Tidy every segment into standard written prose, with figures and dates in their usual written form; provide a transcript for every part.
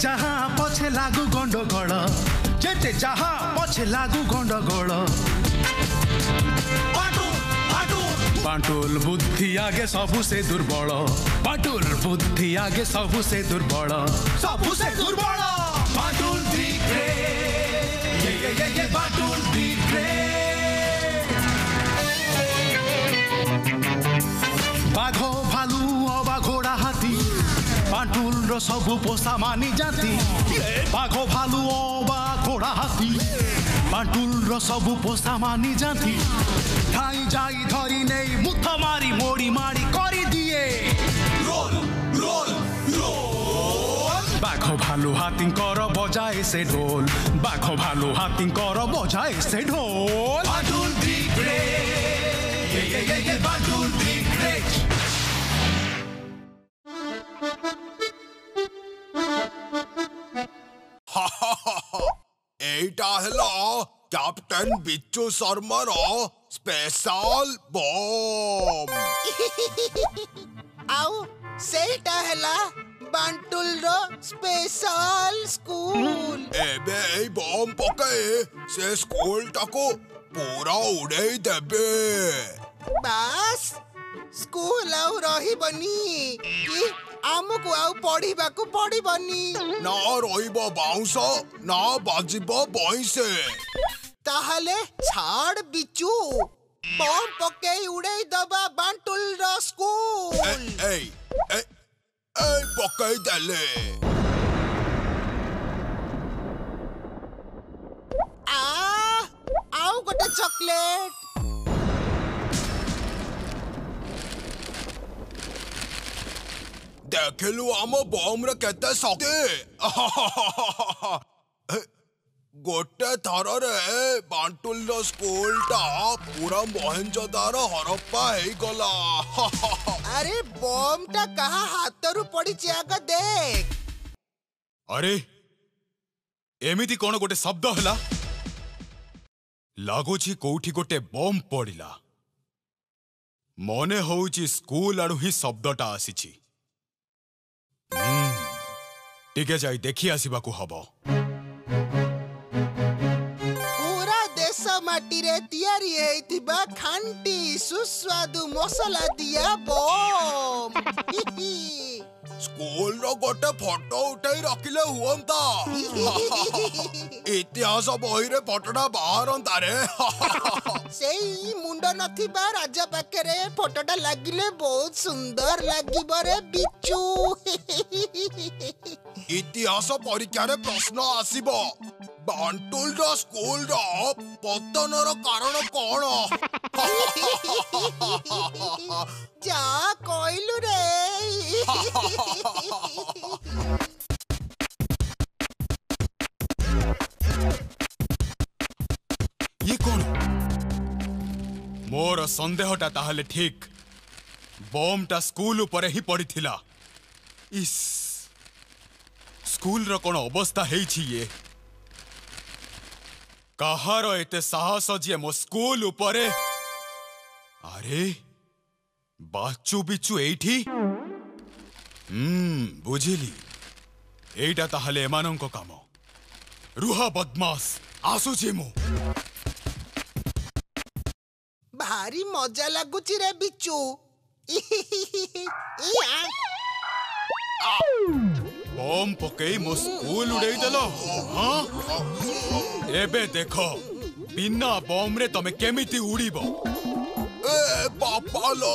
जहाँ पछे लागू गंडगोल जेते जहाँ पछे लागू गंडगोल बाटुल बुद्धि आगे सबु से दुर्बल बाटुल बुद्धि आगे सबु से दुर्बल बाटुल दी ग्रेट ये बाटुल दी ग्रेट बाघ भालू अबा घोड़ा हाथी बाटुल रो सबु पोसा मानी जाती बाघ भालू अबा घोड़ा हाथी बाटुल रो सबु पोसा मानी जाती ठाई जाई धरी नहीं मुथ मारी मोड़ी मारी करी दिए रोल रोल रोल बाघ भालू हाथी कर बजाए से ढोल बाघ भालू हाथी कर बजाए से ढोल बाटुल दी ग्रेट ये Batul the great Etah Hella captain बिच्चू Sharma row special bomb आउ सेटा हेला बांटुल रो स्पेशल स्कूल एबे ए बॉम्ब पके से स्कूल टाको पूरा उड़ेई देबे बास स्कूल आउ रही बनी कि आमको आउ पढ़िबा को पड़ी बनी ना रोइबो बाउंस ना बाजिबो बॉइसे ताहले छाड़ बिचू बम पके उड़े दबा बांटुल रो स्कूल ए पके देले आउ गोटे चॉकलेट देखलु आम बम रे केते शक्ति गोटे थर रे बांटुल रो स्कूल टा पूरा मोहनजोदारो हरप्पा हे गला अरे बम टा कहा हाथरू पड़ी आग देख अरे एमिति कोन गोटे शब्द हला लागुची कोठी गोटे बम पड़िला मने होउची स्कूल आडू ही शब्दटा आसीची टिके जाई देखि आसीबाकू हबो पूरा देश माटी रे तैयारी हेतिबा खांटी सुस्वादु मसाला दिया बम स्कूल रो गोटे फोटो उठाई रखिले हुअंता इतिहास बही रे फोटोटा बाहरंता रे सेई मुंड नथिबा राजा पाखरे फोटोटा लागिले बहुत सुंदर लागिबो रे बिच्चू इतिहास परीक्षा रे प्रश्न आसीबो बांटुल रो स्कूल रो पतन रो कारण कोन जा कोइलु रे ये कौन मोर संदेहटा ताहले ठीक बमटा स्कूल ऊपर ही पड़ी थिला इस स्कूल रो कोन अवस्था हेछि ये कहार एते साहस जे मो स्कूल ऊपर अरे बाचू बिचू एठी बुझिली एटा ताहले एमानंको काम रुहा बदमाश आसुची मु भारी मजा लागुची रे बिच्चू बम पकई मो स्कूल उड़ाई देलो हाँ एबे देखो बिना बम रे तमे केमिति उड़ीबो ए बापा लो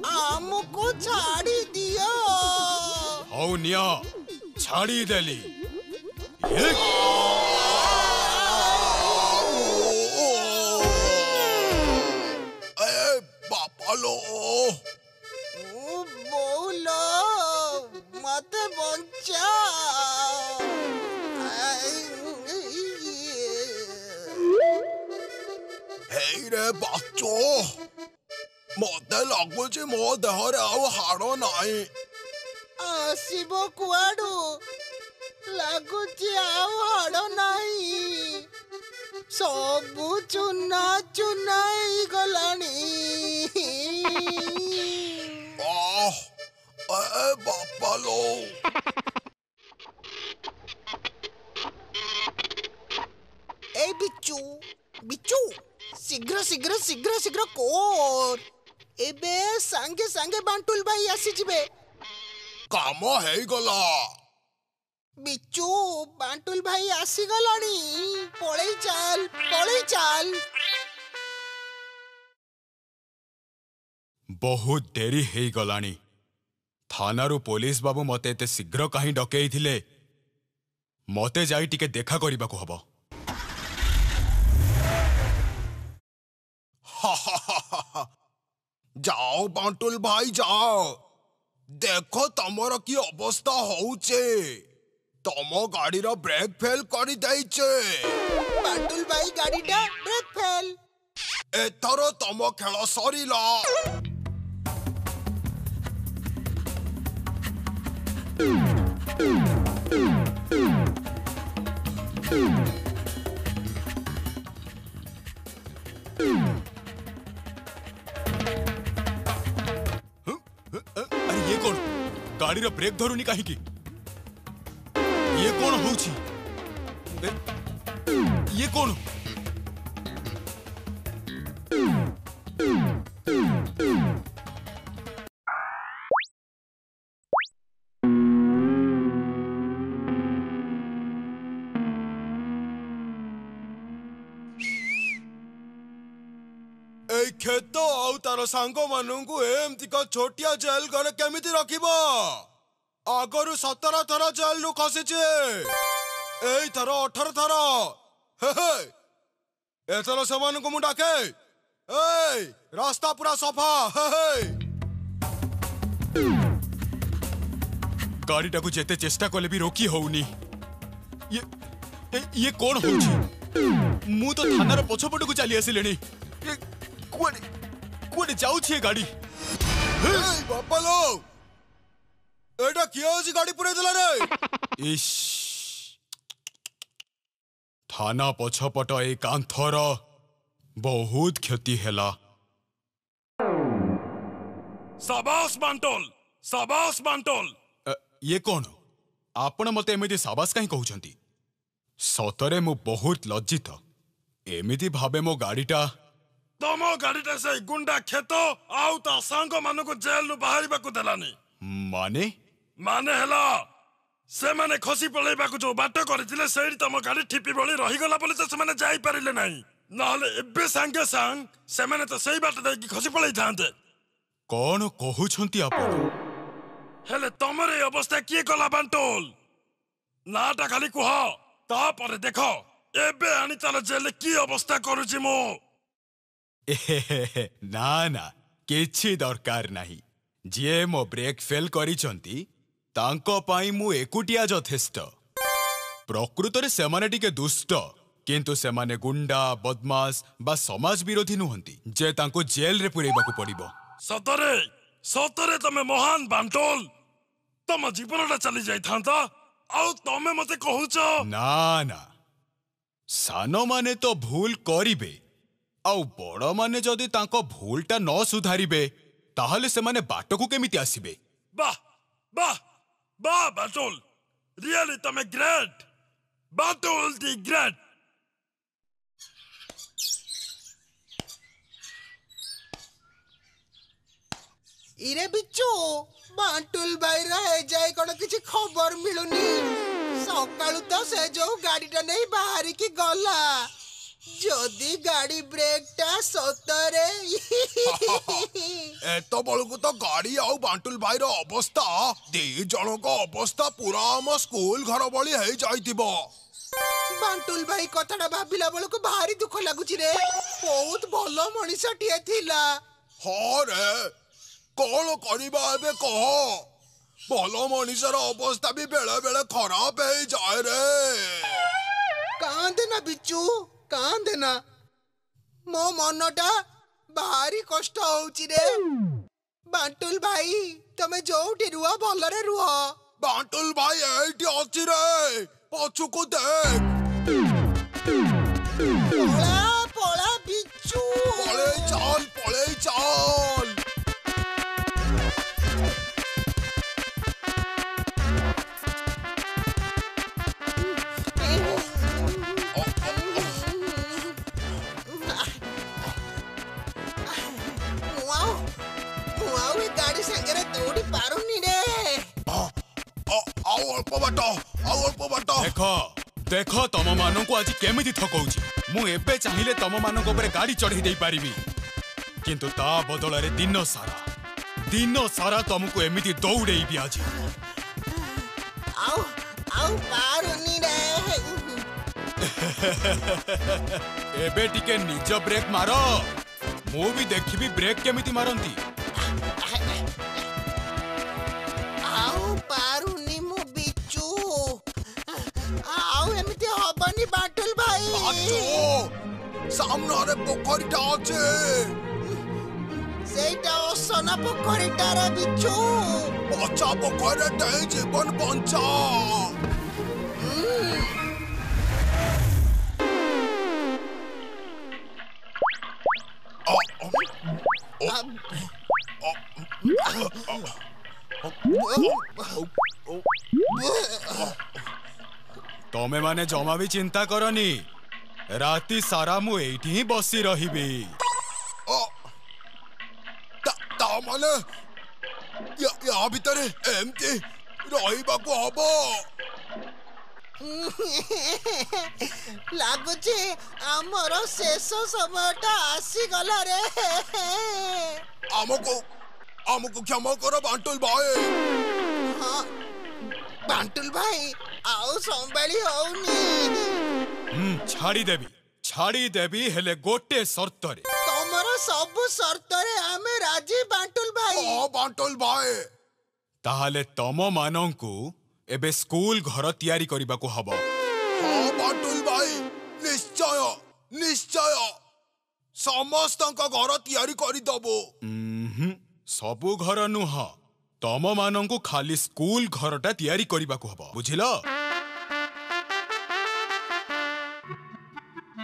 हमको छाड़ी दियो हौ निया छाड़ी देली बापा लो बोलो मत बंचा हे रे बाचो मते लगुची मो देहरे आउ हाड़ नाई आसीबो कुआडू लागुची आउ हाड़ नाही सबु चुना चुनाई गलानी बापा लो शीघ्र शीघ्र कोर एबे संगे संगे बांटुल भाई आसी जिबे काम है गला बिच्चू बांटुल भाई आसी गलानी पळेई चाल पळेई चाल बहुत डेरी हे गलानी थानारू पुलिस बाबू मते एते शीघ्र कहीं डकई थिले मते जाई टिके देखा करिबाकू हबो। जाओ बांटुल भाई जाओ देखो तमर की अवस्था होउचे तम गाड़ी रो ब्रेक फेल करी दैचे बांटुल भाई गाड़ीटा ब्रेक फेल एथरो तम खेल सरीला अरे ये कौन गाड़ी रो ब्रेक धरुनी काहे की ये कौन होउची ये कौन खेत आउ तार सांग मानू एमती का छोटिया जेल घरे केमिति रखिब आगरू 17 थर जेल रु खसीचे एई थर 18 थर एथर सेमानकु मु डाके एई रास्ता पूरा सफा गाड़ीटा को जेते चेष्टा कले भी रोकी होउनी ये कौन होउची मु तो थानार पछपट को चली आसिलेनी कुआडे जाउछे गाड़ी बापा लो एटा किया होची गाड़ी पुरे देला रे इश थाना पछपट ए कांथर बहुत क्षति हेला साबास बांटोल ये कौन आपण मते एमिति साबास काहे कहउछंती सतरे मु बहुत लज्जित एमिति भाबे मो गाड़ीटा तम गाड़ीटा से गुंडा खेत आउ ता सांग मानकु जेल रु बाहरिबा को देलानी माने हेला से माने खसी पळेबा को जो बाट करथिले सेही तम गाड़ी ठिपी बळी रही गला बोले तो से माने जाई परिले नाही नहले एबे सांगे सांग से माने तो सही बाट दे की खसी पळई थांते कौन कहउछंती आपण हेले तमरे अवस्था किए कला बांटोल नाटा खाली कुह ता पर देखो एबे आनी चल जेल की अवस्था करूची मो ना ना किछि दरकार नाही जे मो ब्रेक फेल करिसंती तांको पाई मु एकुटिया यथेष्ट प्रकृतरे सेमाने टिके दुष्ट किंतु सेमाने गुंडा बदमाश बा समाज विरोधी नुहंती जे तांको जेल रे पुरेबाकू पड़िबो सतरे सतरे तमे महान बांटोल तम जीवनटा चली जाई थांता आउ तमे मते कहूचो ना ना सानो माने तो भूल करिबे आउ बड़ माने जदि तांको भूलटा न सुधारिबे ताहले से माने बाटकू केमिति आसीबे वाह वाह वाह बाटोल रियली तमे ग्रेट बाटोल दी ग्रेट इरे बिच्चू बांटुल भाई रहे जाए कोन किछि खबर मिलुनी सकाळु तो से जो गाड़ीटा नहीं बाहरी की गला जदी गाड़ी ब्रेकटा सतरे एतो बळकु तो गाड़ी आउ बांटुल भाई रो अवस्था दी जणो को अवस्था पूरा हम स्कूल घर बळी हे जाइतिबो बांटुल भाई कथाटा भाबिला बळकु भारी दुख लागुची रे बहुत भलो मनिषटिए थिला हां रे कौन करिबा एबे कह भलो मनिषर अवस्था भी बेले बेले खराब हे जाए रे कांदे ना बिच्चू कांदे ना मो मनटा भारी कष्ट होउची रे बांटुल भाई तमे जोठी रुआ भलरे रुह बांटुल भाई एठी अछि रे पछु को देख पोला पोला बिच्चू पळे चाल ଦୌଡ଼ି ପାରୁନି ରେ। ଆଉ ଅଳ୍ପ ବାଟ ଦେଖ ଦେଖ ତମ ମାନଙ୍କୁ ଆଜି କେମିତି ଥକଉଛି। ମୁଁ ଏବେ ଚାହିଁଲେ ତମ ମାନଙ୍କ ଉପରେ ଗାଡି ଚଢେଇ ଦେଇ ପାରିବି, କିନ୍ତୁ ତା ବଦଳରେ ଦିନ ସାରା ତମକୁ ଏମିତି ଦୌଡେଇବି ଆଜି। ଆଉ ପାରୁନି ରେ। ଏବେ ଟିକେ ନିଜ ବ୍ରେକ୍ ମାର, ମୁଁ ବି ଦେଖିବି ବ୍ରେକ୍ କେମିତି ମାରନ୍ତି। ଆଉ ପାରୁନି ମୁଁ ବିଚୁ। ଆଉ ଏମିତି ହବନି ବାଟୁଲ ଭାଇ। ସାମ୍ନାରେ ପୋଖରୀଟା ଅଛି। ସେଇଟା ଅସନା ପୋଖରୀଟାରେ ବିଚୁ। ପଚା ପୋଖରୀରେ ଜୀବନ ବଞ୍ଚା। ତମେ ମାନେ ଜମା ବି ଚିନ୍ତା କରନି, ରାତି ସାରା ମୁଁ ଏଇଠି ହିଁ ବସି ରହିବି। ତାମାନେ ୟା ଭିତରେ ଏମିତି ରହିବାକୁ ହବ। ଲାଗୁଛି ଆମର ଶେଷ ସମୟଟା ଆସିଗଲା ରେ। ଆମକୁ କ୍ଷମା କର ବାଣ୍ଟୁଲ ଭାଇ। ହଁ ବାଣ୍ଟୁଲ ଭାଇ, ଆଉ ସମ୍ଭାଳି ହଉନି। ଛାଡ଼ିଦେବି ହେଲେ ଗୋଟେ ସର୍ତ୍ତରେ। ତମର ସବୁ ସର୍ତ୍ତରେ ଆମେ ରାଜି ବାଣ୍ଟୁଲ ଭାଇ। ବାଣ୍ଟୁଲ ଭାଇ। ତାହେଲେ ତମ ମାନଙ୍କୁ ଏବେ ସ୍କୁଲ ଘର ତିଆରି କରିବାକୁ ହବ। ବାଣ୍ଟୁଲ ଭାଇ, ନିଶ୍ଚୟ ସମସ୍ତଙ୍କ ଘର ତିଆରି କରିଦବୁ। ସବୁ ଘର ନୁହଁ, ତମ ମାନଙ୍କୁ ଖାଲି ସ୍କୁଲ ଘରଟା ତିଆରି କରିବାକୁ ହବ, ବୁଝିଲ?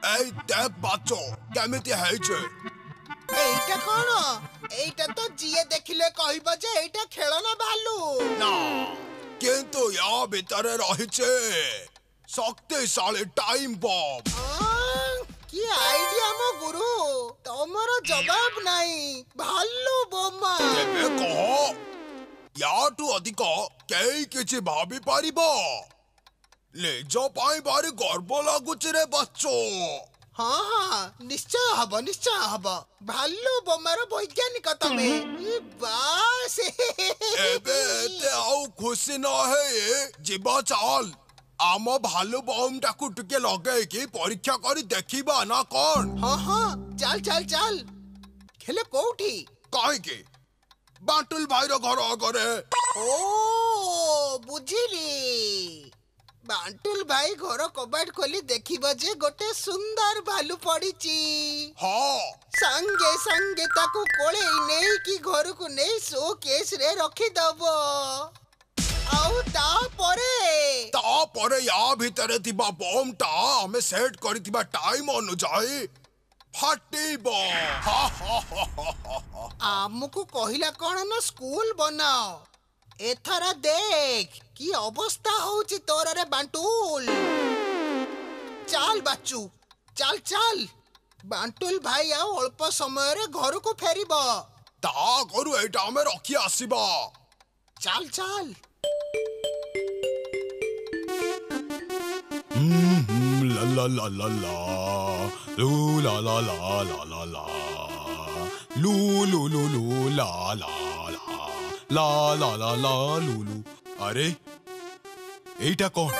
ଏଇ ଦେବ ବାଚ କେମିତି ହେଇଛି? এইটা কোন? এইটা তো জিয়ে দেখিলে কহিব যে এইটা খেলনা ভালু। না, কিন্তু য়া ভিতরে রহিছে শক্তিশালী টাইম বম। কি আইডিয়া মো গুরু, তোমার জবাব নাই। ভালু বোমা তেবে কহ, ইয়াটু ଅଧିକ କେହି କିଛି ଭାବି ପାରିବ? ନିଜ ପାଇଁ ଭାରି ଗର୍ବ ଲାଗୁଛି ରେ ବାଚୋ। हाँ हाँ निश्चय हब भालू बोमार वैज्ञानिक तमे। बास एबे एते आउ खुशी न हे जीवा चाल आम भालू बम टाकू टिके लगे कि परीक्षा करी देखिबा ना कोन। हाँ हाँ चल चल चल खेले कोठी काहे के बाटुल भाई रो घर आगरे। ओ बुझिली, बांटुल भाई घर कबाट खोली देखिबा जे गोटे सुंदर भालू पड़ीची। हाँ संगे संगे ताकू कोले नहीं कि घर को नहीं शो केस रे रखी दबो। आउ तापरे या भितरे थिबा बम टा हमें सेट करिथिबा टाइम अनुଯାୟୀ फाटिबो। आमुको कहिला कोन न स्कूल बनाओ। एथरा देख की अवस्था होची तोर रे बांटुल। चल बच्चू चल चल, बांटुल भाई आओ अल्प समय रे घर को फेरिबो। ता करू एटा हमें रखी आसीबा। चल चल ला ला ला ला ला लू ला ला ला ला ला ला लू लू लू लू ला ला ला ला ला ला लू लू। अरे एइटा कोन?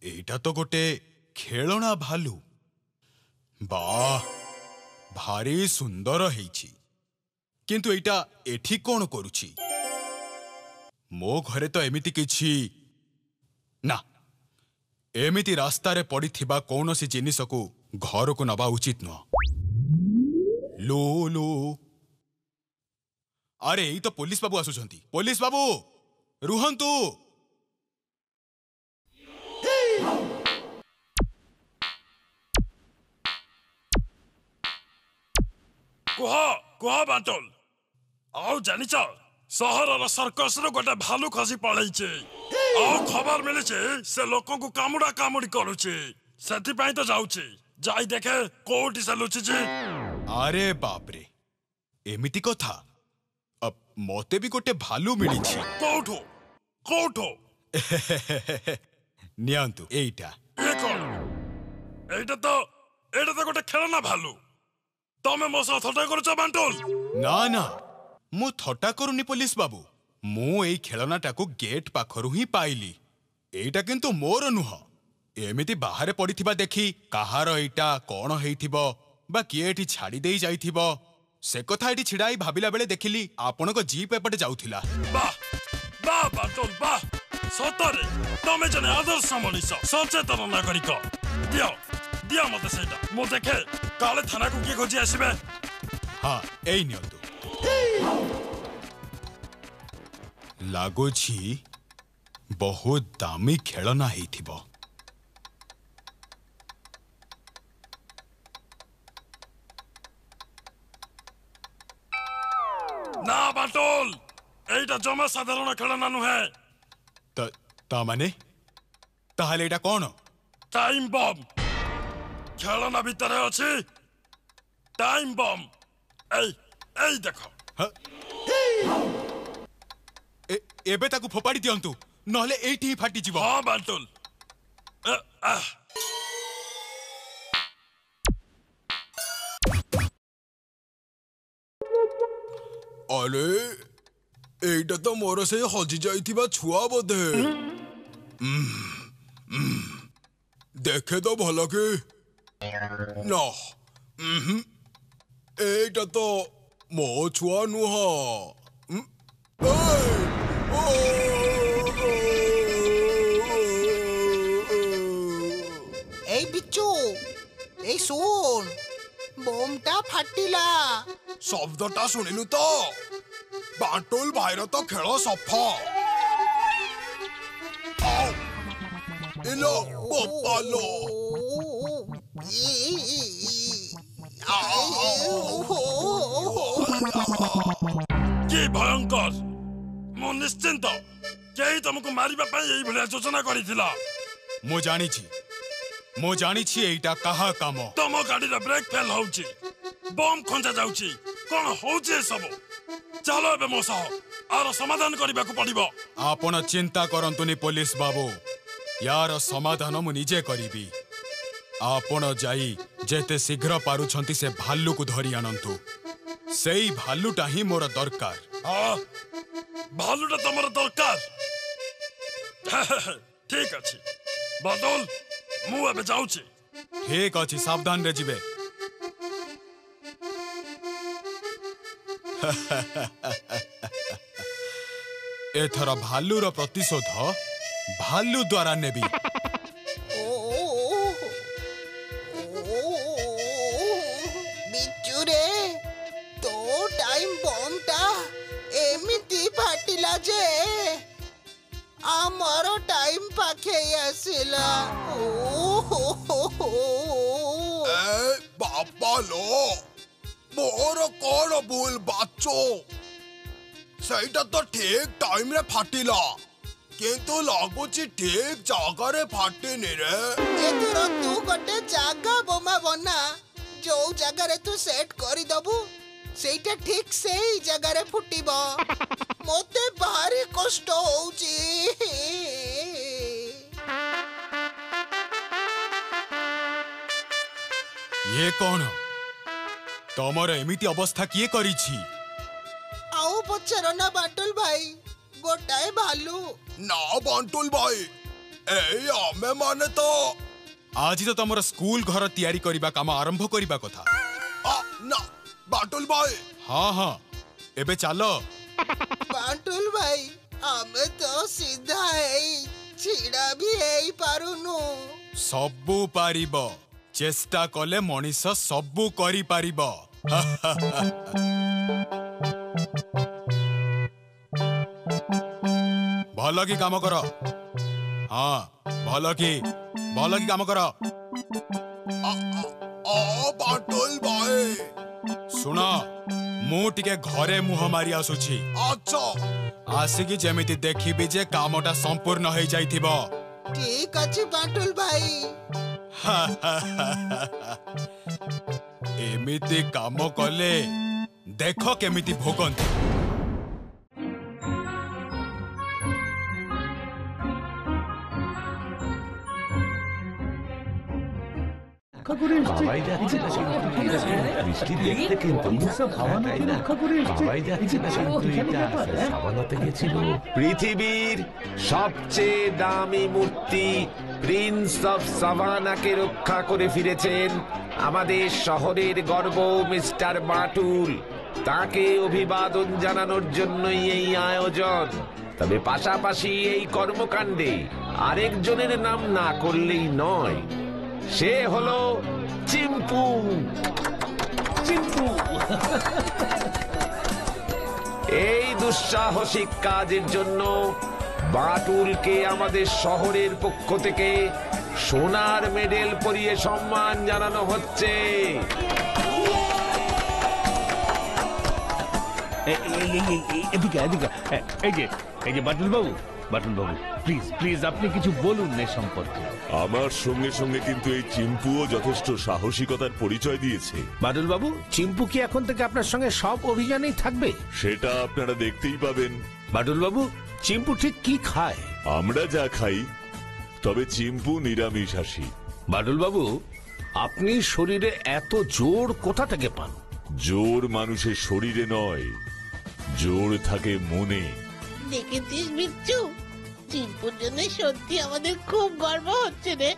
एइटा तो गोटे खेलना भालू। वाह भारी सुंदर हेइछि, किंतु एइटा एठी कोन करूछि? मो घरे तो एमिति किछि ना। एमिति रास्ता रे पड़ी थिबा कौनसी जिनिस को घर को नबा उचित न। लो लो अरे यही तो पुलिस बाबू आसुछंती। पुलिस बाबू रुहंतु। कुह बाटोल आउ जानिछ सहरर सर्कस रो गोटे भालू खसी पळैছে। आउ खबर मिलिছে से लोक को कामुडा कामुडी करूছে। सेति पई तो जाउছে, जाई देखे कोठी से लुचिଛି। अरे बाप रे एमिति कथा। अब मते भी गोटे भालू मिली कोठो कोठो नियंतु एइटा ये कौन एटा तो गोटे खेलना भालू तमे मो सह थटा करूछ बांटोल ना ना मु थटा करूनी पुलिस बाबू मु एई खेलनाटाकू गेट पाखरु ही पाइली एइटा किंतु मोर नुह एमिति बाहर पड़िथिबा देखी कहार एइटा कोन हेइथिबो बा किए एठी छाड़ी देई जाइथिबो से कथा एठी छिड़ाई भाबिला बेले देखिली आपनको जीप एपटे जाउथिला वाह वाह बांटोल वाह सतरे तमे जने आदर्श मनीष सचेतन नागरिक दियो दियो मते सेटा मो देखे काले थाना को की खोजी आसीबे हाँ एई नियंतु लागुछि बहुत दामी खेलना हेइथिबो ना बाटोल एटा जमा साधारण खेलना नुहे ता माने ताहले एटा कोन टाइम बम खेलना भीतर अछि टाइम बम एई देखो एबे ताकू फोपाड़ी दियंतु नहले एठी ही फाटी जीवो हां बाटोल अरे एटा तो मोर से हजी जाइथिबा छुआ बोधे देखे तो भलो के ना एटा तो मो छुआ नुह এই বিচ্চু এই শুন বোমটা ফাটিলা শব্দটা শুনিলু তো বাটুল ভাইর তো খেল সফা ইলো বাপালো কি ভয়ঙ্কর মু নিশ্চিন্ত কেই তোমাকে মারিবা পাই এই ভলিয়া যোজনা করিছিলা মু জানিছি এইটা কাহা কাম তম গাড়ির ব্রেক ফেল হউছি বম খঞ্জা যাউছি কোন হউছি এ সব চালো এবে মো সহ আর সমাধান করিবাকু পড়িব আপন চিন্তা করন্তুনি পুলিশ বাবু यार समाधान मु निजे करीबी आपण जाई जेते शीघ्र पारुछंती से भालू को धरी आनंतु सेई भालूटा ही मोर दरकार हाँ भालूटा तमर दरकार ठीक अछि बदल मु एबे जाउची ठीक अछि सावधान रे जिबे एथर भालूर प्रतिशोध भालू द्वारा नेबी बिच्चू रे तो टाइम बमटा एमिति फाटिला जे आमर टाइम पाखे आसिला बाबा लो मोर कोन भूल बाचो सहीटा तो ठीक टाइम रे फाटिला किंतु लागुची ठीक जागारे फाटिनी रे एथर तू गोटे जागा बोमा बना जो जगारे तू सेट करी दबु सेटा ठीक सेही जगारे फुटिबो मोते भारी कष्ट होउची ये कौन तमर एमिति अवस्था किए करिछि आओ पचर ना बाटुल भाई गोटाए भालू ना बांटुल भाई ए आमे माने तो आज तो तमर स्कूल घर तैयारी करिबा काम आरंभ करिबा कथा ना बांटुल भाई हाँ हाँ एबे चलो बाटुल भाई आमे तो सीधा छिड़ा भी हेई पारुनु सबु पारिबो चेष्टा कले मनीष सबु करी पारिबो भल की काम कर हाँ भल की काम कर बाटुल भाई सुन मु टिके घरे मुह मारी आसुछि अच्छा आसिकी जेमिति देखिबी जे कामटा संपूर्ण हो जाइथिबो ठीक अछि बाटुल भाई एमिति काम कले देख केमिति भोगंती বাবাই যাচ্ছে না বৃষ্টি দেখতে, কিন্তু বাবাই যাচ্ছে না কিন্তু এটা সাবানাতে গেছিল। পৃথিবীর সবচেয়ে দামি মূর্তি প্রিন্স অফ সাভানাকে রক্ষা করে ফিরেছেন আমাদের শহরের গর্ব মিস্টার বাটুল। তাকে অভিবাদন জানানোর জন্যই এই আয়োজন। তবে পাশাপাশি এই কর্মকাণ্ডে আরেকজনের নাম না করলেই নয়, সে হলো চিম্পু। এই দুঃসাহসিক কাজের জন্য বাটুলকে আমাদের শহরের পক্ষ থেকে সোনার মেডেল পরিয়ে সম্মান জানানো হচ্ছে। এদিকে এদিকে, এই যে বাটুল বাবু, প্লিজ প্লিজ আপনি কিছু বলুন এ সম্পর্কে। আমার সঙ্গে সঙ্গে কিন্তু এই চিম্পুও যথেষ্ট সাহসিকতার পরিচয় দিয়েছে। বাদল বাবু, চিম্পু কি এখন থেকে আপনার সঙ্গে সব অভিযানেই থাকবে? সেটা আপনারা দেখতেই পাবেন। বাদল বাবু, চিম্পু ঠিক কি খায়? আমরা যা খাই, তবে চিম্পু নিরামিষাশী। বাদল বাবু, আপনি শরীরে এত জোর কোথা থেকে পান? জোর মানুষের শরীরে নয়, জোর থাকে মনে। দেখেছিস বিচ্ছু, চিম্পুর জন্য সত্যি আমাদের খুব গর্ব হচ্ছে রে।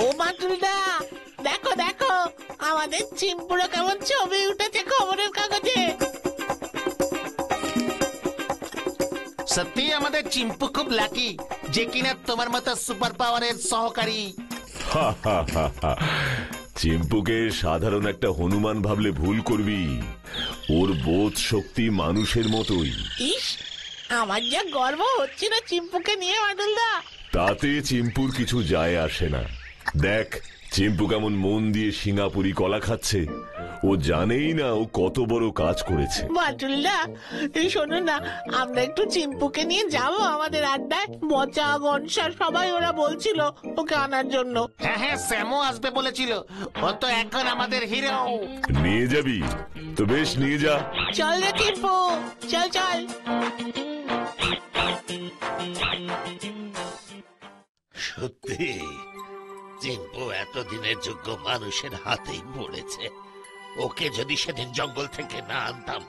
ও বাটুলদা, দেখো দেখো আমাদের চিম্পুরা কেমন ছবি উঠেছে খবরের কাগজে। সত্যি আমাদের চিম্পু খুব লাকি যে কিনা তোমার মতো সুপার পাওয়ারের সহকারী। চিম্পুকে সাধারণ একটা হনুমান ভাবলে ভুল করবি। ওর বোধ শক্তি মানুষের মতোই। ইস, আমার যা গর্ব হচ্ছে না চিম্পুকে নিয়ে বাটুলদা। তাতে চিম্পুর কিছু যায় আসে না। দেখ চিম্পু কেমন মন দিয়ে সিঙ্গাপুরি কলা খাচ্ছে। ও জানেই না ও কত বড় কাজ করেছে। বাটুলদা, এই শোনো না, আমরা একটু চিম্পুকে নিয়ে যাবো আমাদের আড্ডায়। বচা গনসা সবাই ওরা বলছিল ওকে আনার জন্য। হ্যাঁ হ্যাঁ, স্যামও আসবে বলেছিল। ও তো এখন আমাদের হিরো। নিয়ে যাবি তো বেশ, নিয়ে যা। চল রে চিম্পু, চল চল। সত্যি চিম্পু এতদিনের যোগ্য মানুষের হাতেই পড়েছে। ওকে যদি সেদিন জঙ্গল থেকে না আনতাম,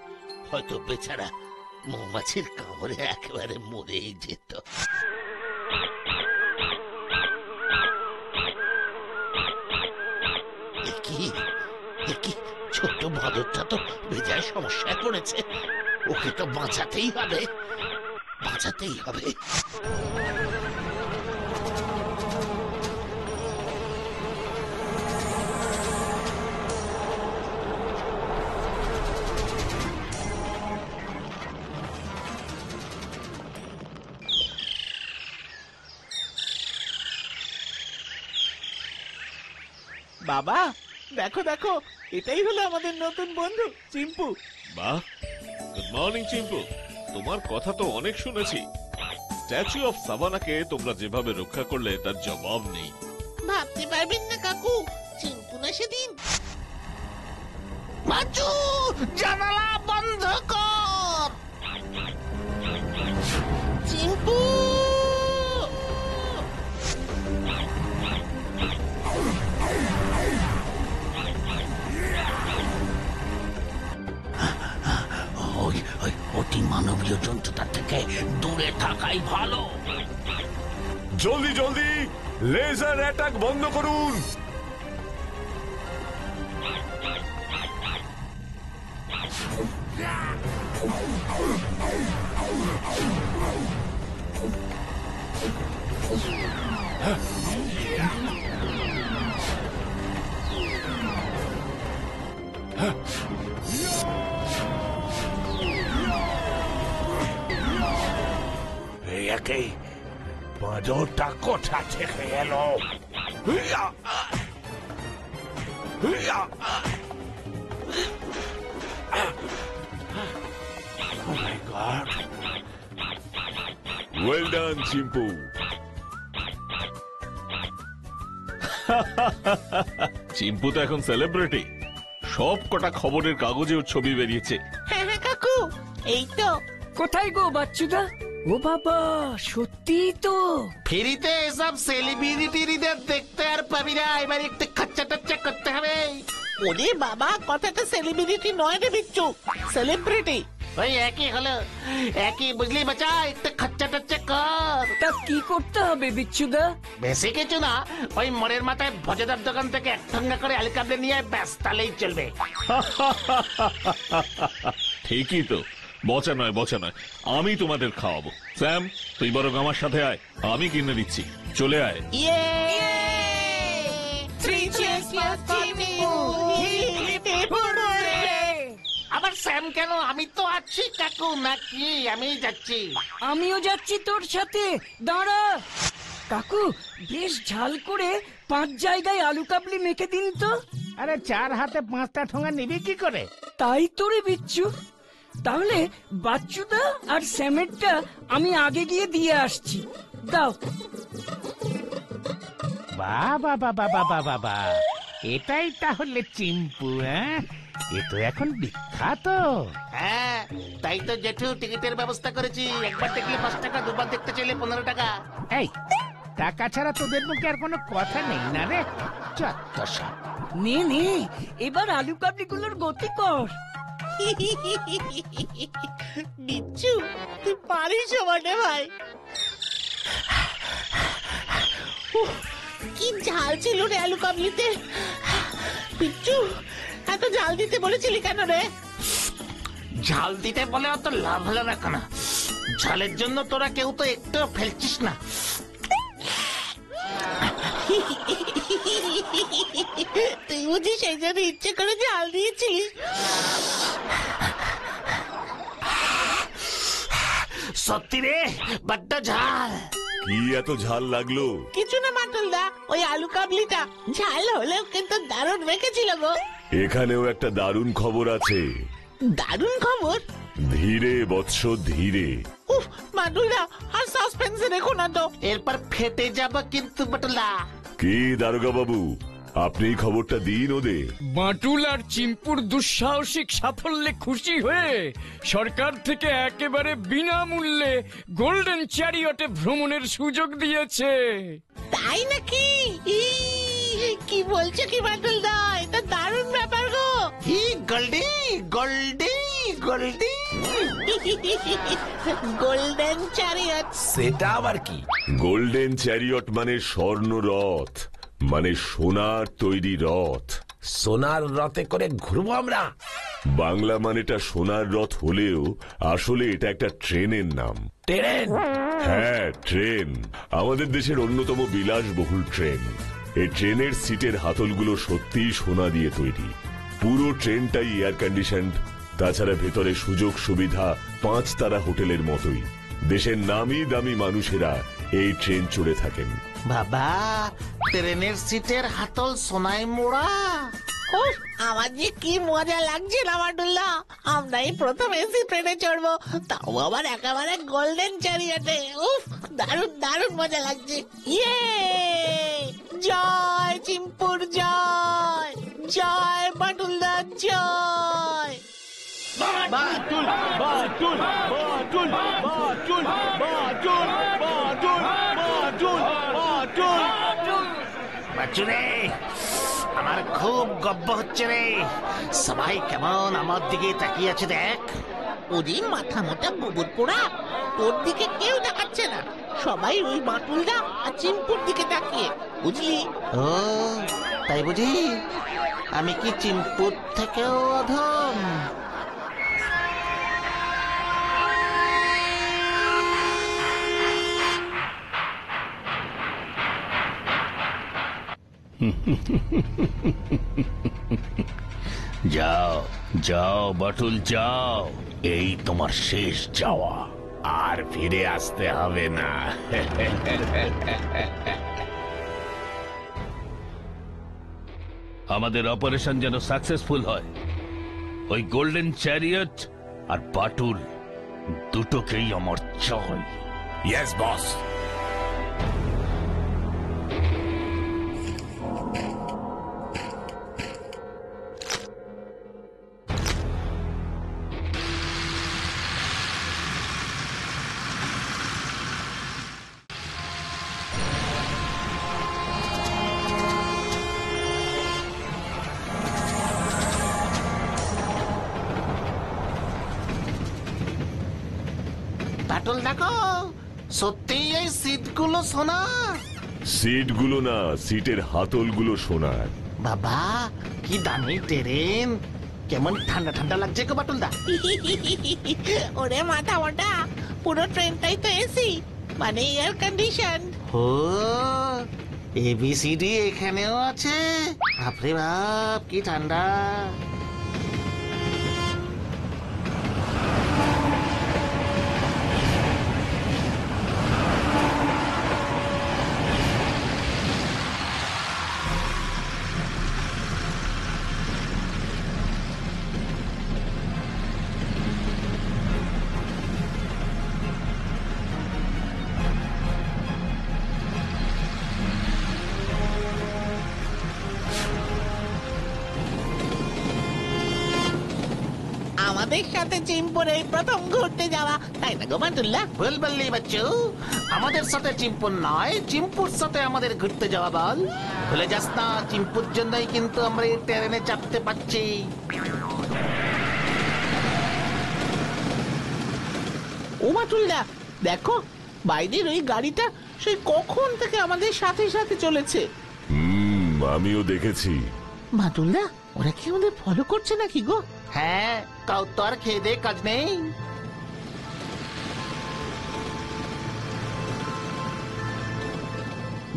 হয়তো বেচারা মৌমাছির কামড়ে একেবারে মরেই যেত। ছোট্ট বাদরটা তো বেজায় সমস্যায় পড়েছে। ওকে তো বাঁচাতেই হবে, বাঁচাতেই হবে। বাবা, দেখো দেখো, এটাই হলো আমাদের নতুন বন্ধু চিম্পু। বাহ, গুড মর্নিং চিম্পু। তোমার কথা তো অনেক শুনেছি। স্ট্যাচু অফ সাভানাকে তোমরা যেভাবে রক্ষা করলে তার জবাব নেই। ভাবতে পারবেন না কাকু, চিম্পু না সেদিন। বাঁচু, জানালা বন্ধ কর। চিম্পু, অতি মানবীয় জন্তুটার থেকে দূরে থাকাই ভালো। জলদি জলদি লেজার অ্যাটাক বন্ধ করুন। একেই বাঁদরটা কোথা থেকে এলো? Oh my God! Well done, Chimpu. Chimpu তো এখন সেলিব্রিটি, সব কটা খবরের কাগজেও ছবি বেরিয়েছে। হ্যাঁ হ্যাঁ কাকু, এই তো। কোথায় গো বাচ্চুদা? ও বাবা, সত্যি তো ফ্রিতে এসব সেলিব্রিটিদের দেখতে আর পাবি না, এবার একটু খরচা টচ্চা করতে হবে। ওরে বাবা, কথাটা সেলিব্রিটি নয় রে বিচ্ছু, সেলিব্রিটি। ওই একই হলো, একই বুঝলি বাচ্চা, একটু খরচা টচ্চা কর। তা কি করতে হবে বিচ্ছুদা? বেশি কিছু না, ওই মোড়ের মাথায় ভজদার দোকান থেকে এক ঠঙ্গা করে আলকাবলে নিয়ে ব্যাস, তাহলেই চলবে। ঠিকই তো, বচা নয় বচা নয়, আমি তোমাদের খাওয়াবো। স্যাম, তুই বরং আমার সাথে আয়, আমি কিনে দিচ্ছি, চলে আয়। আবার স্যাম কেন? আমি তো আছি কাকু, নাকি আমি যাচ্ছি। আমিও যাচ্ছি তোর সাথে, দাঁড়া। কাকু, বেশ ঝাল করে 5 জায়গায় আলু কাবলি মেখে দিন তো। আরে 4 হাতে 5টা ঠোঙা নিবি কি করে? তাই তো রে বিচ্ছু। তাহলে বাচ্চুদা আর স্যামেরটা আমি আগে গিয়ে দিয়ে আসছি, দাও। বাবা বাবা বাবা বাবা, এটাই তাহলে চিম্পু? হ্যাঁ, এ তো এখন বিখ্যাত। হ্যাঁ, তাই তো জেঠু টিকিটের ব্যবস্থা করেছি। একবার দেখলে 5 টাকা, দুবার দেখতে চাইলে 15 টাকা। এই, টাকা ছাড়া তোদের মুখে আর কোনো কথা নেই না রে? চত্ব সব। নে নে, এবার আলু কাবলিগুলোর গতি কর। বিচ্ছু, তুই পারিস আমাকে ভাই। কি ঝাল ছিল রে আলু কাবলিতে। বিচ্ছু, এত ঝাল দিতে বলেছিলি কেন রে? ঝাল দিতে বলে অত লাভ হলো না কেন? ঝালের জন্য তোরা কেউ তো একটু ফেলছিস না। তুই বুঝি সেই জন্য ইচ্ছে করে ঝাল দিয়েছিলিস? সত্যি রে, বড্ড ঝাল। কি এত ঝাল লাগলো? কিছু না মাটুলদা, ওই আলু কাবলিটা ঝাল হলেও কিন্তু দারুণ মেখেছিল গো। এখানেও একটা দারুণ খবর আছে। দারুণ খবর? ধীরে বৎস ধীরে। উফ মাটুলদা, আর সাসপেন্সে রেখো না তো। এরপর ফেটে যাবে কিন্তু বটলা। কি দারোগা বাবু, আপনি খবরটা দিন ওদের। বাটুল আর চিম্পুর দুঃসাহসিক সাফল্যে খুশি হয়ে সরকার থেকে একেবারে বিনামূল্যে গোল্ডেন চ্যারিয়টে ভ্রমণের সুযোগ দিয়েছে। তাই নাকি? কি বলছো কি বাটুলদা? এটা দারুণ ব্যাপার গো। Goldie Goldie Goldie golden chariot. সেটা আবার কি? গোল্ডেন চ্যারিয়ট মানে স্বর্ণ রথ, মানে সোনার তৈরি রথ। সোনার রথে করে ঘুরবো আমরা? বাংলা মানেটা সোনার রথ হলেও আসলে এটা একটা ট্রেনের নাম। ট্রেন? হ্যাঁ, ট্রেন। আমাদের দেশের অন্যতম বিলাসবহুল ট্রেন। এই ট্রেনের সিটের হাতলগুলো সত্যিই সোনা দিয়ে তৈরি। পুরো ট্রেনটাই এয়ার কন্ডিশনড। তাছাড়া ভেতরে সুযোগ সুবিধা 5 তারা হোটেলের মতোই। দেশের নামি দামি মানুষেরা এই ট্রেন চড়ে থাকেন। বাবা, ট্রেনের সিটের হাতল সোনায় মোড়া। আমার যে কি মজা লাগছে না বাটুলদা। আমরাই প্রথম এসি ট্রেনে চড়বো, তাও আবার একেবারে গোল্ডেন চ্যারিয়টে। উফ, দারুণ দারুণ মজা লাগছে। ইয়ে, জয় চিম্পুর জয়, জয় বাটুলদা জয়। বাটুল বাটুল বাটুল বাটুল বাটুল বাটুল বাটুল বাটুল। বাচুরে, আমার খুব গব্ব হচ্ছে রে। সবাই কেমন আমার দিকে তাকিয়ে আছে দেখ। ওরে মাথা মোটা গোবর পোড়া, তোর দিকে কেউ তাকাচ্ছে না। সবাই ওই বাটুলদা আর চিম্পুর দিকে তাকিয়ে, বুঝলি? ও তাই বুঝি? আমি কি চিম্পুর থেকেও অধম? যাও যাও বাটুল যাও, এই তোমার শেষ যাওয়া, আর ফিরে আসতে হবে না। আমাদের অপারেশন যেন সাকসেসফুল হয়। ওই গোল্ডেন চ্যারিয়ট আর বাটুল দুটোকেই আমার চাই। Yes boss. বাটুল দেখো, সত্যি এই সিটগুলো সোনা। সিটগুলো না, সিটের হাতলগুলো সোনার। বাবা কি দামি ট্রেন, কেমন ঠান্ডা ঠান্ডা লাগছে গো বাটুলদা। ওরে মাথা মোটা, পুরো ট্রেনটাই তো এসি, মানে এয়ার কন্ডিশন। ও এবিসিডি এখানেও আছে, বাপরে বাপ কি ঠান্ডা। আমাদের সাথে চিম্পুর এই প্রথম ঘুরতে যাওয়া, তাই না গো বাটুল্লা? ভুল বললি বাচ্চু, আমাদের সাথে চিম্পুর নয়, চিম্পুর সাথে আমাদের ঘুরতে যাওয়া বল। ভুলে যাস না, চিম্পুর জন্যই কিন্তু আমরা এই ট্রেনে চাপতে পারছি। ও বাটুল্লা দেখো, বাইরের ওই গাড়িটা সেই কখন থেকে আমাদের সাথে সাথে চলেছে। আমিও দেখেছি। বাটুল্লা ওরা কি আমাদের ফলো করছে নাকি গো? হ্যাঁ, কাউ তো আর খেয়ে দে কাজ নেই।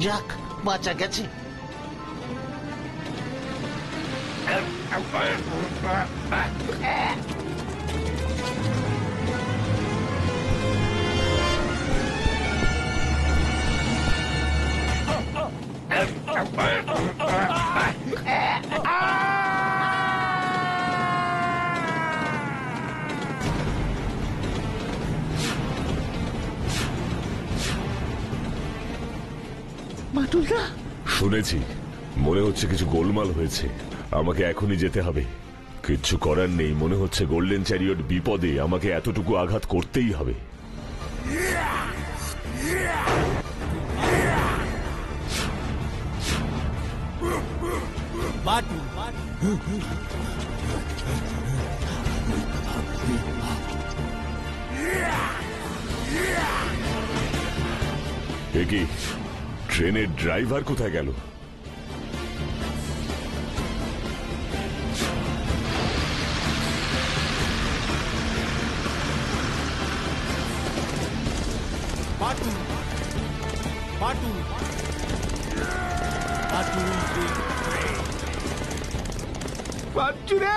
যাক বাঁচা গেছে। বাটুল্লা শুনেছি, মনে হচ্ছে কিছু গোলমাল হয়েছে, আমাকে এখনই যেতে হবে। কিচ্ছু করার নেই, মনে হচ্ছে গোল্ডেন চ্যারিয়ট বিপদে, আমাকে এতটুকু আঘাত করতেই হবে। এ কি, ট্রেনের ড্রাইভার কোথায় গেল? বাচ্চুরে,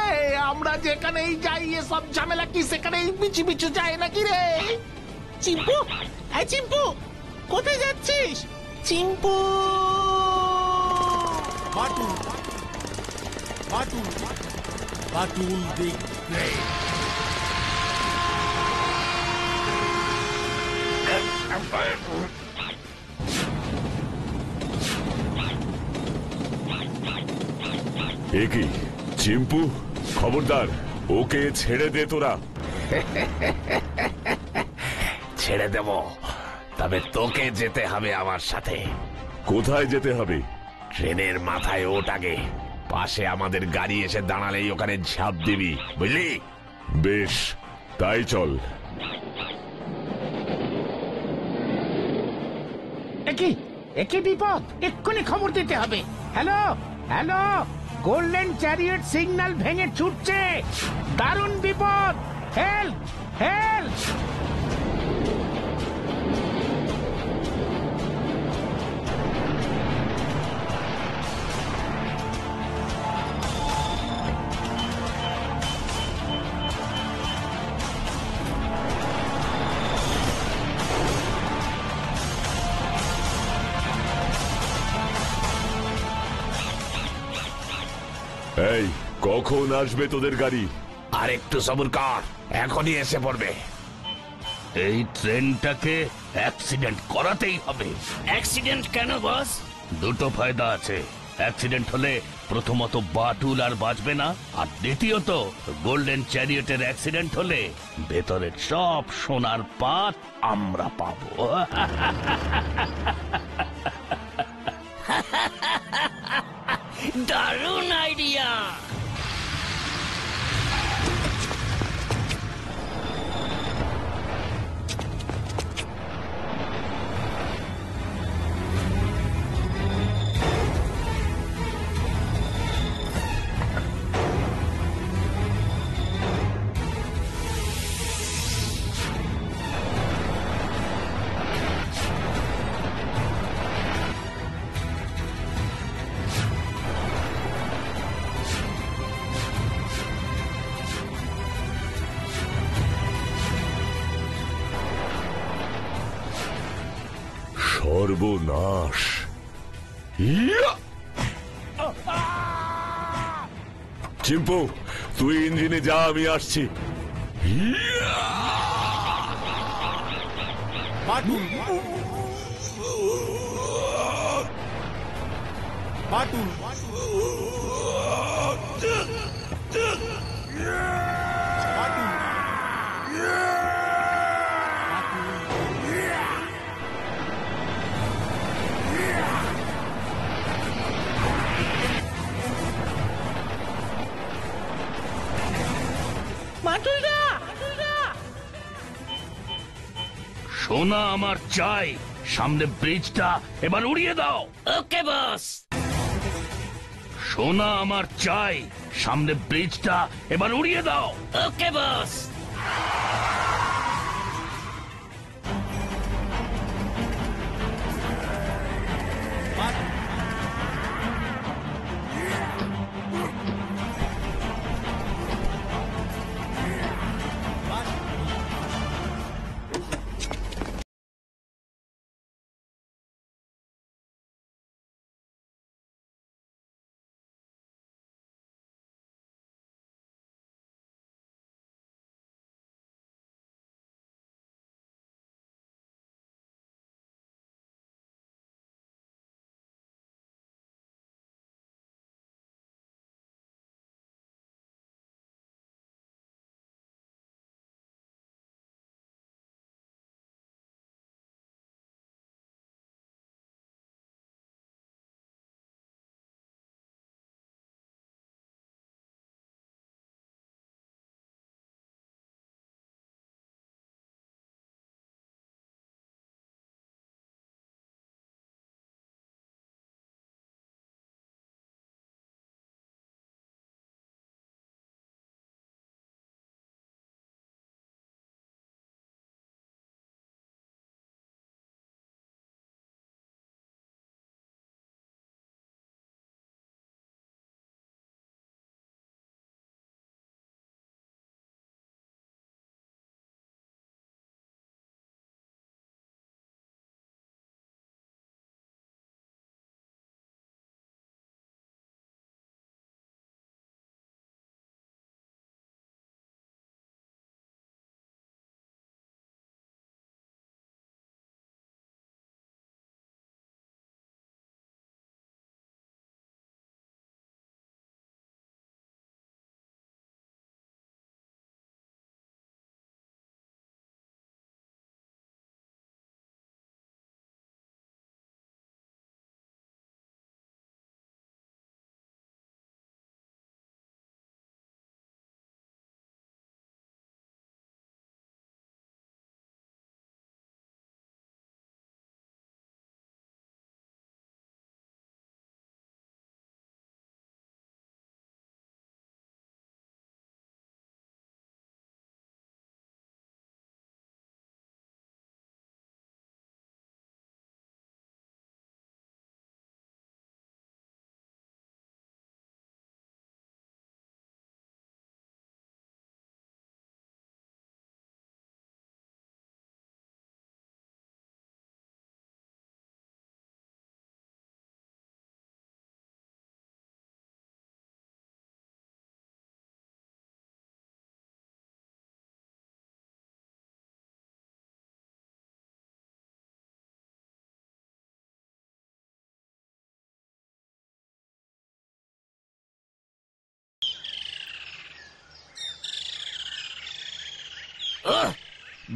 আমরা যেখানেই যাই সব ঝামেলা কি সেখানেই পিছু পিছু যায় নাকি রে? চিম্পু, এই চিম্পু কোথায় যাচ্ছিস? Chimpu Batul, Batul, Batul the great. এ কি চিম্পু, খবরদার, ওকে ছেড়ে দে তোরা। ছেড়ে দেব, তবে তোকে যেতে হবে আমার সাথে। কোথায় যেতে হবে? ট্রেনের মাথায় ওঠ আগে, পাশে আমাদের গাড়ি এসে দাঁড়ালেই ওখানে ঝাঁপ দিবি, বুঝলি? বেশ, তাই চল। একে বিপদ, এক্ষুনি খবর দিতে হবে। Hello hello, golden chariot signal ভেঙে ছুটছে, দারুণ বিপদ, হেল্প হেল্প। এই, কখন আসবে তোদের গাড়ি? আর একটু সবুর কর, এখনই এসে পড়বে। এই ট্রেনটাকে অ্যাক্সিডেন্ট করাতেই হবে। অ্যাক্সিডেন্ট কেন বস? দুটো ফায়দা আছে। অ্যাক্সিডেন্ট হলে প্রথমত বাটুল আর বাঁচবে না, আর দ্বিতীয়ত গোল্ডেন চ্যারিয়টের অ্যাক্সিডেন্ট হলে ভেতরের সব সোনার পাত আমরা পাবো। দারুণ আইডিয়া। সর্বনাশ। ইয়া! চিম্পু, তুই ইঞ্জিনে যা, আমি আসছি। ইয়া! বাটুল বাটুল সোনা আমার চাই, সামনে ব্রিজটা এবার উড়িয়ে দাও। ওকে বস। সোনা আমার চাই, সামনে ব্রিজটা এবার উড়িয়ে দাও। ওকে বস।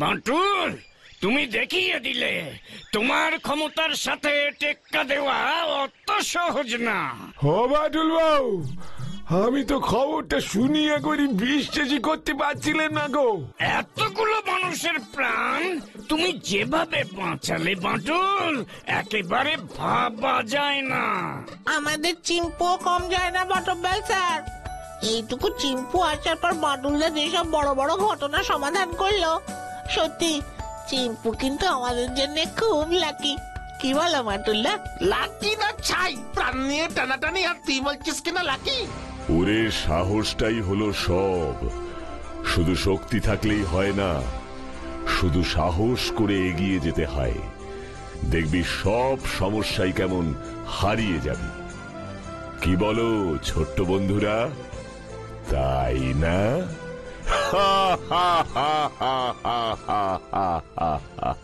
বাটুল, তুমি দেখিয়ে দিলে তোমার ক্ষমতার সাথে টেক্কা দেওয়া অত সহজ না। ও বাটুল বাবু, আমি তো খবরটা শুনিয়ে করি বিশ্বাসই করতে পারছিলেন না গো। এতগুলো মানুষের প্রাণ তুমি যেভাবে বাঁচালে বাটুল, একেবারে ভাবা যায় না। আমাদের চিম্পু কম যায় না বটব্যাল স্যার। এইটুকু চিম্পু আসার পর বাটুলদা যেসব বড় বড় ঘটনা সমাধান করলো, সত্যি চিম্পু কিন্তু আমাদের জন্য খুব লাকি। কি বলো বাটুলদা? লাকি না ছাই, প্রাণ নিয়ে টানাটানি, আর তুই বলছিস কিনা লাকি? ওরে সাহসটাই হলো সব। শুধু শক্তি থাকলেই হয় না, শুধু সাহস করে এগিয়ে যেতে হয়। দেখবি সব সমস্যাই কেমন হারিয়ে যাবে। কি বলো ছোট্ট বন্ধুরা, তাই না? হা হা হা হা হা হা হা।